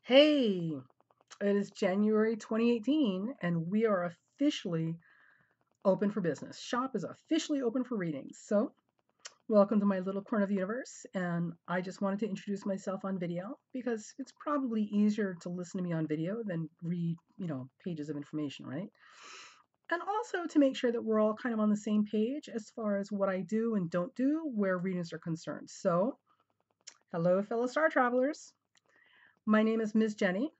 Hey, it is January 2018, and we are officially open for business. Shop is officially open for readings. So, welcome to my little corner of the universe. And I just wanted to introduce myself on video because it's probably easier to listen to me on video than read, pages of information, right? And also to make sure that we're all kind of on the same page as far as what I do and don't do where readings are concerned. So, hello, fellow star travelers. My name is Ms. Jenny.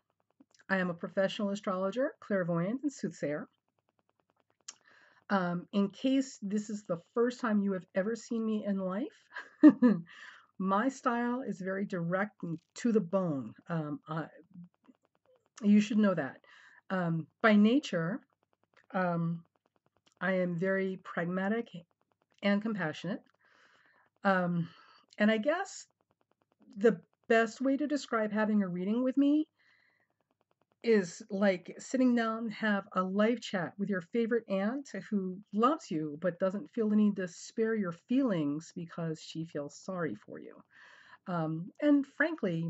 I am a professional astrologer, clairvoyant, and soothsayer. In case this is the first time you have ever seen me in life, my style is very direct and to the bone. You should know that. By nature, um, I am very pragmatic and compassionate. Um, and I guess the best way to describe having a reading with me is like sitting down, have a live chat with your favorite aunt who loves you but doesn't feel the need to spare your feelings because she feels sorry for you. And frankly,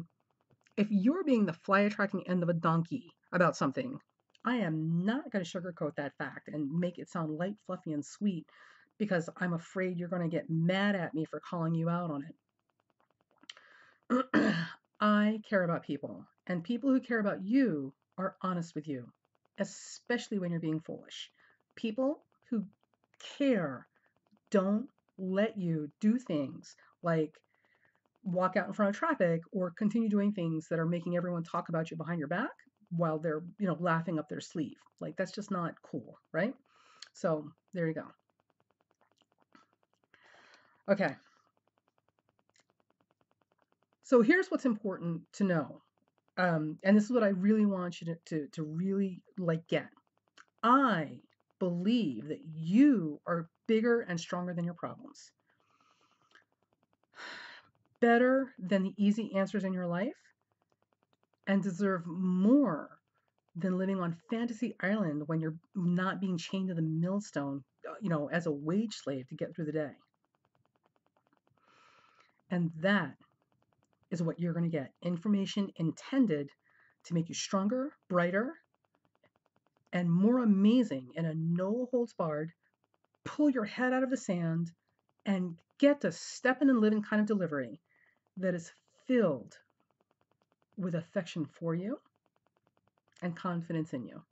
if you're being the fly attracting end of a donkey about something, I am not going to sugarcoat that fact and make it sound light, fluffy, and sweet because I'm afraid you're going to get mad at me for calling you out on it. I care about people, and people who care about you are honest with you, especially when you're being foolish. People who care don't let you do things like walk out in front of traffic or continue doing things that are making everyone talk about you behind your back while they're, laughing up their sleeve. Like that's just not cool, right? So, there you go. Okay. So, here's what's important to know. And this is what I really want you to really like get. I believe that you are bigger and stronger than your problems, better than the easy answers in your life, and deserve more than living on fantasy island when you're not being chained to the millstone, as a wage slave to get through the day. And that is what you're going to get. Information intended to make you stronger, brighter, and more amazing in a no holds barred, pull your head out of the sand, and get to step in and live in kind of delivery that is filled with affection for you and confidence in you.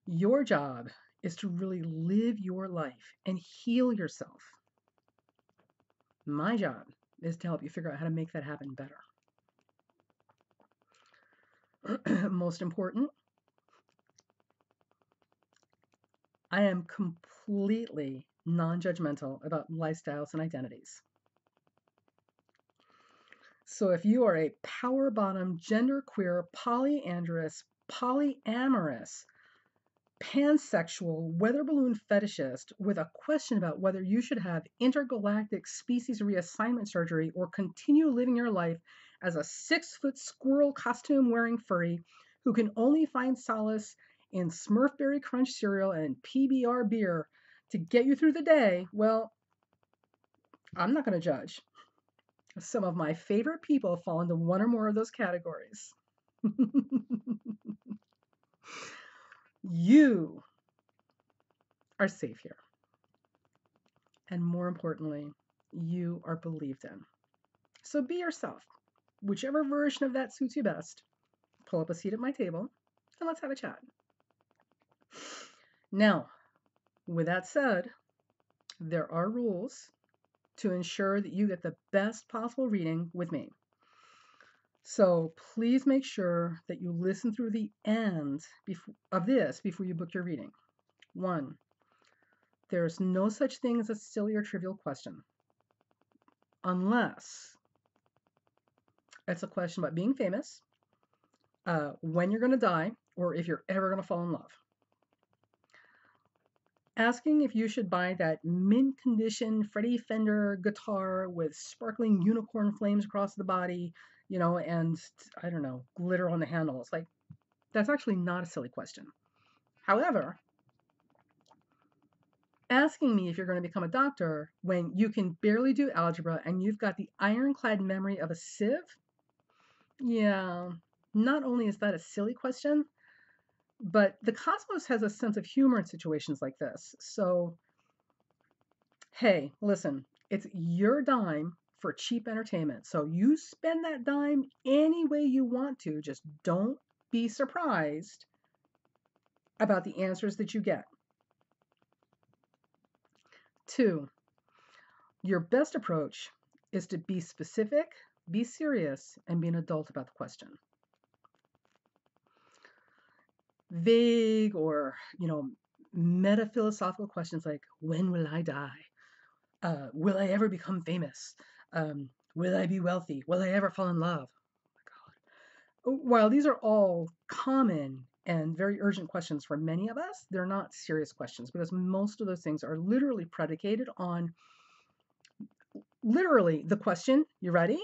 Your job is to really live your life and heal yourself. My job is to help you figure out how to make that happen better. Most important, I am completely non judgmental about lifestyles and identities. So if you are a power bottom, genderqueer, polyandrous, polyamorous, pansexual, weather balloon fetishist with a question about whether you should have intergalactic species reassignment surgery or continue living your life as a 6-foot squirrel costume wearing furry who can only find solace in Smurfberry Crunch cereal and PBR beer to get you through the day, well, I'm not going to judge. Some of my favorite people fall into one or more of those categories. You are safe here. And more importantly, you are believed in. So be yourself. Whichever version of that suits you best, pull up a seat at my table and let's have a chat. Now, with that said, there are rules to ensure that you get the best possible reading with me. So please make sure that you listen through the end of this before you book your reading. 1, there's no such thing as a silly or trivial question, unless it's a question about being famous, when you're going to die, or if you're ever going to fall in love. Asking if you should buy that mint condition Freddie Fender guitar with sparkling unicorn flames across the body, and I don't know, glitter on the handles. Like, that's actually not a silly question. However, asking me if you're going to become a doctor when you can barely do algebra and you've got the ironclad memory of a sieve, Yeah. Not only is that a silly question, but the cosmos has a sense of humor in situations like this. So, hey, listen, it's your dime for cheap entertainment. So you spend that dime any way you want to. Just don't be surprised about the answers that you get. Two, your best approach is to be specific, be serious, and be an adult about the question. Vague or, meta-philosophical questions like, when will I die? Will I ever become famous? Will I be wealthy? Will I ever fall in love? While these are all common and very urgent questions for many of us, they're not serious questions because most of those things are literally predicated on literally the question, you ready?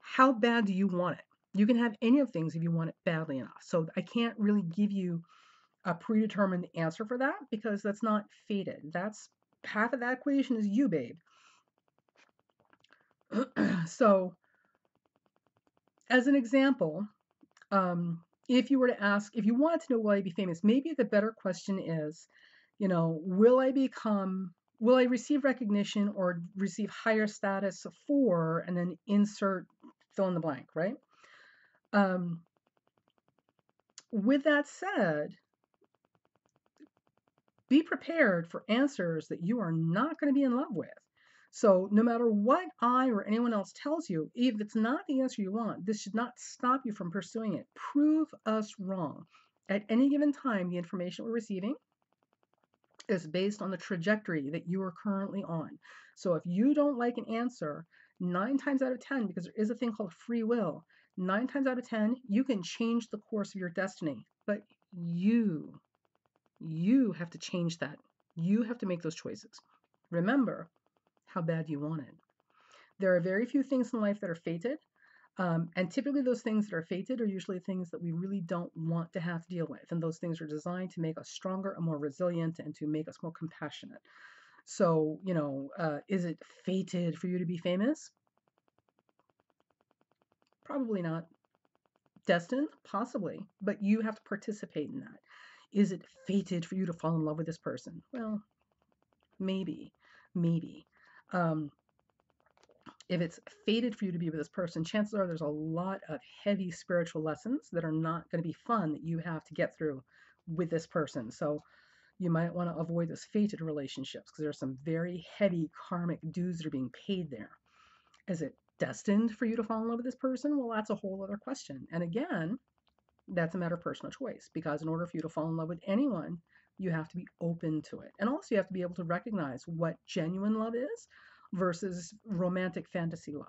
How bad do you want it? You can have any of things if you want it badly enough. So I can't really give you a predetermined answer for that because that's not fated. That's half of that equation is you, babe. So, as an example, if you were to ask, if you wanted to know will I be famous, maybe the better question is, will I receive recognition or receive higher status for, and then insert fill in the blank, right? Um, with that said, be prepared for answers that you are not going to be in love with. So, no matter what I or anyone else tells you, if it's not the answer you want, this should not stop you from pursuing it. Prove us wrong. At any given time, the information we're receiving is based on the trajectory that you are currently on. So, if you don't like an answer, 9 times out of 10, because there is a thing called free will, 9 times out of 10, you can change the course of your destiny. But you you have to change that. You have to make those choices. Remember how bad you want it. There are very few things in life that are fated. And typically, those things that are fated are usually things that we really don't want to have to deal with. And those things are designed to make us stronger and more resilient and to make us more compassionate. So, is it fated for you to be famous? Probably not. Destined? Possibly. But you have to participate in that. Is it fated for you to fall in love with this person? Well, maybe, maybe. Um, if it's fated for you to be with this person, chances are there's a lot of heavy spiritual lessons that are not going to be fun that you have to get through with this person. So you might want to avoid those fated relationships because there's some very heavy karmic dues that are being paid there. Is it destined for you to fall in love with this person? Well, that's a whole other question. And again, that's a matter of personal choice because in order for you to fall in love with anyone, you have to be open to it. And also, you have to be able to recognize what genuine love is versus romantic fantasy love.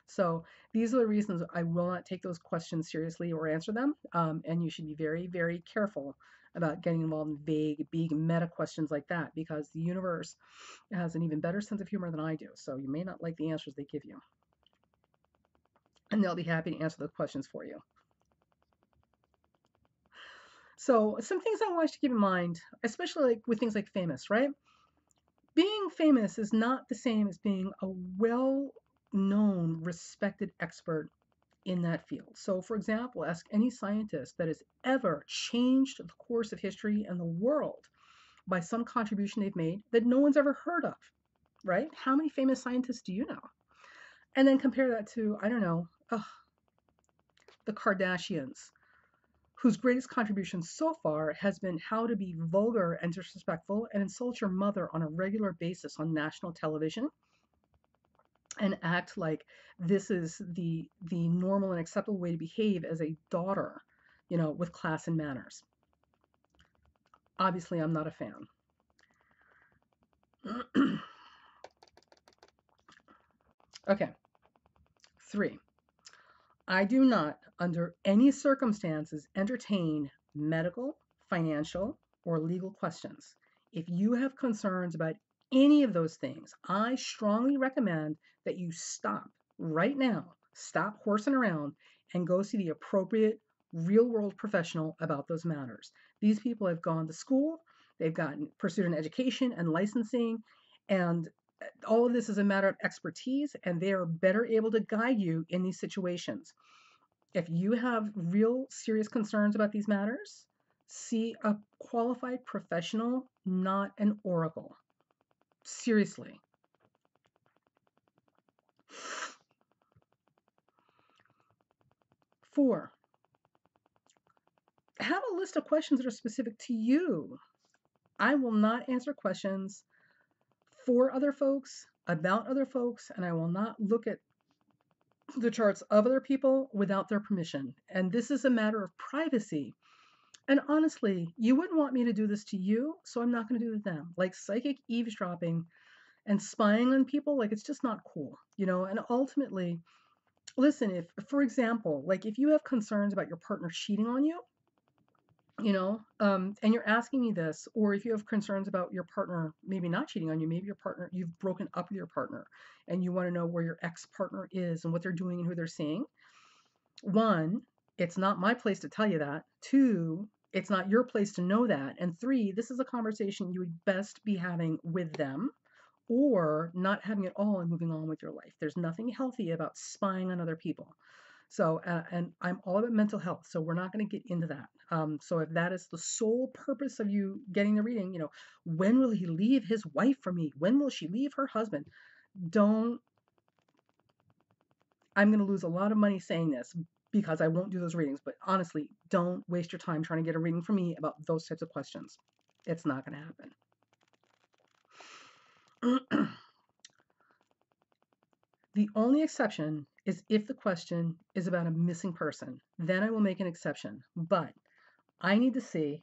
So, these are the reasons I will not take those questions seriously or answer them. And you should be very, very careful about getting involved in vague, big meta questions like that because the universe has an even better sense of humor than I do. So, you may not like the answers they give you. And they'll be happy to answer those questions for you. So, some things I want you to keep in mind, especially like with things like famous, right? Being famous is not the same as being a well known, respected expert in that field. So, for example, ask any scientist that has ever changed the course of history and the world by some contribution they've made that no one's ever heard of, right? How many famous scientists do you know? And then compare that to, I don't know, the Kardashians, whose greatest contribution so far has been how to be vulgar and disrespectful and insult your mother on a regular basis on national television and act like this is the normal and acceptable way to behave as a daughter, with class and manners. Obviously, I'm not a fan. Okay, 3. I do not, under any circumstances, entertain medical, financial, or legal questions. If you have concerns about any of those things, I strongly recommend that you stop right now, stop horsing around, and go see the appropriate real world professional about those matters. These people have gone to school, they've pursued an education and licensing, and All of this is a matter of expertise, and they are better able to guide you in these situations. If you have real serious concerns about these matters, see a qualified professional, not an oracle. Seriously. 4, have a list of questions that are specific to you. I will not answer questions for other folks, about other folks, and I will not look at the charts of other people without their permission. And this is a matter of privacy. And honestly, you wouldn't want me to do this to you, so I'm not going to do it to them. Like psychic eavesdropping and spying on people, like it's just not cool, you know? And ultimately, listen, if, for example, like if you have concerns about your partner cheating on you, and you're asking me this, or if you have concerns about your partner maybe not cheating on you, maybe your partner, you've broken up with your partner and you want to know where your ex-partner is and what they're doing and who they're seeing. One, it's not my place to tell you that. Two, it's not your place to know that. And three, this is a conversation you would best be having with them or not having it all and moving on with your life. There's nothing healthy about spying on other people. So, and I'm all about mental health, so we're not going to get into that. So, if that is the sole purpose of you getting the reading, when will he leave his wife for me? When will she leave her husband? Don't, I'm going to lose a lot of money saying this because I won't do those readings, but honestly, don't waste your time trying to get a reading from me about those types of questions. It's not going to happen. The only exception is if the question is about a missing person. Then I will make an exception. But I need to see,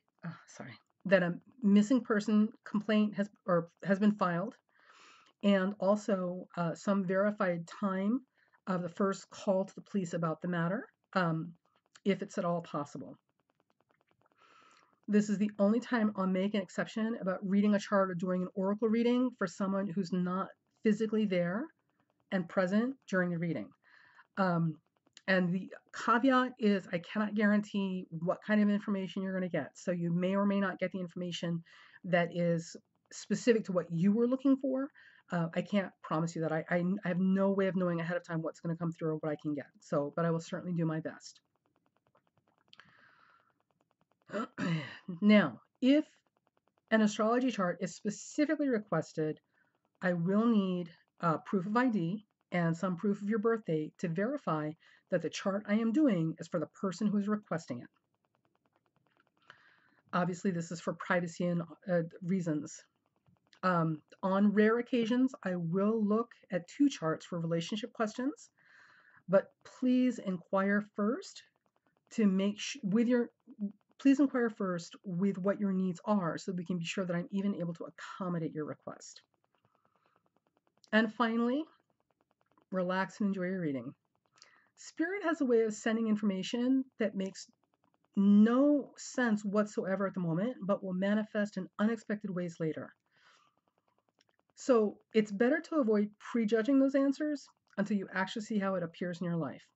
that a missing person complaint has been filed, and also some verified time of the first call to the police about the matter, if it's at all possible. This is the only time I'll make an exception about reading a chart or doing an oracle reading for someone who's not physically there and present during the reading. And the caveat is I cannot guarantee what kind of information you're going to get. So you may or may not get the information that is specific to what you were looking for. I can't promise you that. I have no way of knowing ahead of time what's going to come through or what I can get. So, but I will certainly do my best. Now, if an astrology chart is specifically requested, I will need proof of ID and some proof of your birth date to verify that the chart I am doing is for the person who is requesting it. Obviously, this is for privacy and reasons. On rare occasions, I will look at 2 charts for relationship questions, but please inquire first to make please inquire first with what your needs are so we can be sure that I'm even able to accommodate your request. And finally, relax and enjoy your reading. Spirit has a way of sending information that makes no sense whatsoever at the moment, but will manifest in unexpected ways later. So it's better to avoid prejudging those answers until you actually see how it appears in your life.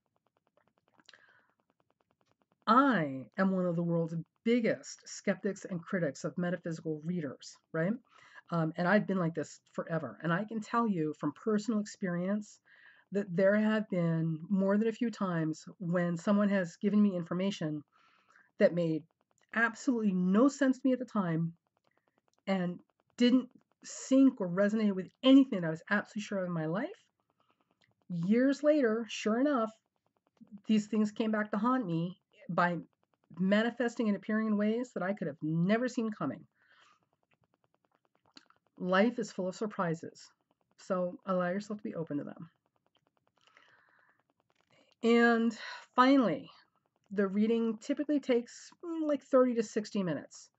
I am one of the world's biggest skeptics and critics of metaphysical readers, right? And I've been like this forever. And I can tell you from personal experience that there have been more than a few times when someone has given me information that made absolutely no sense to me at the time and didn't sync or resonate with anything that I was absolutely sure of in my life. Years later, sure enough, these things came back to haunt me by manifesting and appearing in ways that I could have never seen coming. Life is full of surprises, so allow yourself to be open to them. And finally, the reading typically takes like 30 to 60 minutes.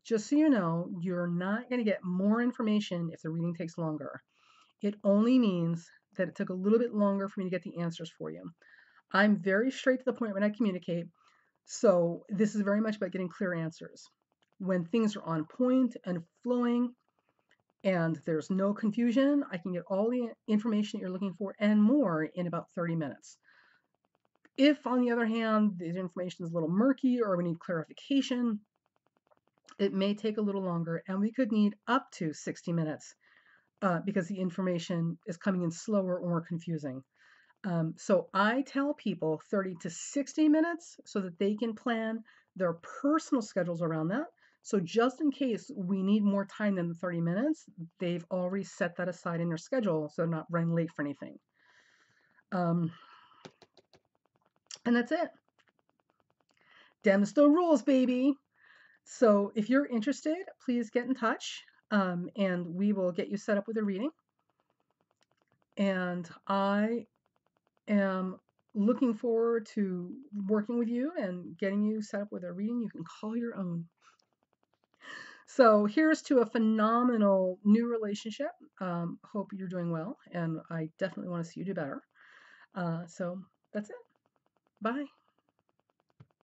Just so you know, you're not going to get more information if the reading takes longer. It only means that it took a little bit longer for me to get the answers for you. I'm very straight to the point when I communicate, so this is very much about getting clear answers. When things are on point and flowing and there's no confusion, I can get all the information that you're looking for and more in about 30 minutes. If, on the other hand, the information is a little murky or we need clarification, it may take a little longer and we could need up to 60 minutes because the information is coming in slower or more confusing. So I tell people 30 to 60 minutes so that they can plan their personal schedules around that. So just in case we need more time than the 30 minutes, they've already set that aside in their schedule so they're not running late for anything. Um, and that's it. Dem's the rules, baby. So if you're interested, please get in touch, and we will get you set up with a reading. And I am looking forward to working with you and getting you set up with a reading you can call your own. So here's to a phenomenal new relationship. Hope you're doing well, and I definitely want to see you do better. So that's it. Bye.